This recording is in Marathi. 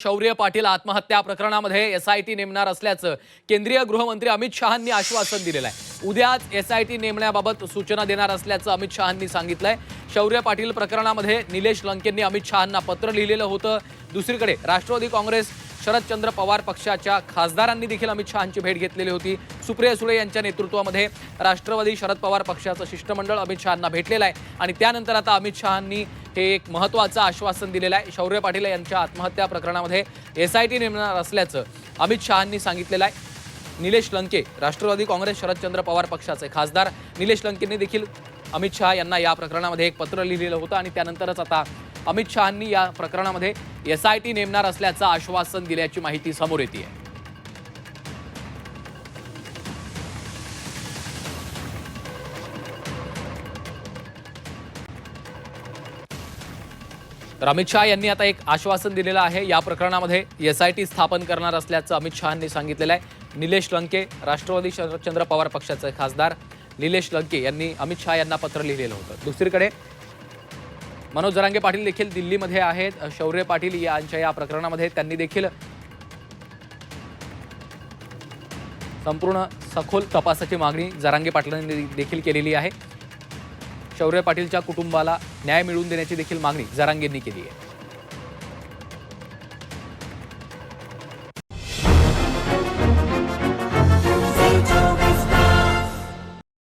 शौर्य पाटील आत्महत्या प्रकरणामध्ये एसआयटी नेमणार असल्याचं केंद्रीय गृहमंत्री अमित शहांनी आश्वासन दिलेलं आहे। उद्याच एसआयटी नेमण्याबाबत सूचना देणार असल्याचं अमित शहांनी सांगितलंय। शौर्य पाटील प्रकरणामध्ये निलेश लंकेंनी अमित शहांना पत्र लिहिलेलं होतं। दुसरीकडे राष्ट्रवादी काँग्रेस शरदचंद्र पवार पक्षाच्या खासदारांनी देखील अमित शहांची भेट घेतलेली होती। सुप्रिया सुळे यांच्या नेतृत्वामध्ये राष्ट्रवादी शरद पवार पक्षाचं शिष्टमंडळ अमित शहांना भेटलेलं आहे आणि त्यानंतर आता अमित शहांनी हे एक महत्त्वाचं आश्वासन दिलेलं आहे। शौर्य पाटील यांच्या आत्महत्या प्रकरणामध्ये एसआयटी नेमणार असल्याचं अमित शहांनी सांगितलेलं आहे। निलेश लंके राष्ट्रवादी काँग्रेस शरदचंद्र पवार पक्षाचे खासदार निलेश लंकेंनी देखील अमित शहा यांना या प्रकरणामध्ये एक पत्र लिहिलेलं होतं आणि त्यानंतरच आता अमित शहांनी या प्रकरणामध्ये एसआयटी नेमणार असल्याचं आश्वासन दिल्याची माहिती समोर येते आहे। तर अमित शहा यांनी आता एक आश्वासन दिलेलं आहे। या प्रकरणामध्ये एसआयटी स्थापन करणार असल्याचं अमित शहांनी सांगितलेलं आहे। निलेश लंके राष्ट्रवादी शरदचंद्र पवार पक्षाचे खासदार निलेश लंके यांनी अमित शहा यांना पत्र लिहिलेलं होतं। दुसरीकडे मनोज जरांगे पाटील देखील दिल्लीमध्ये आहेत। शौर्य पाटील यांच्या या प्रकरणामध्ये त्यांनी देखील संपूर्ण सखोल तपासाची मागणी जरांगे पाटलांनी देखील केलेली आहे। शौर्य पाटीलच्या कुटुंबाला न्याय मिळवून देण्याची देखील मागणी जरांगेंनी केली आहे।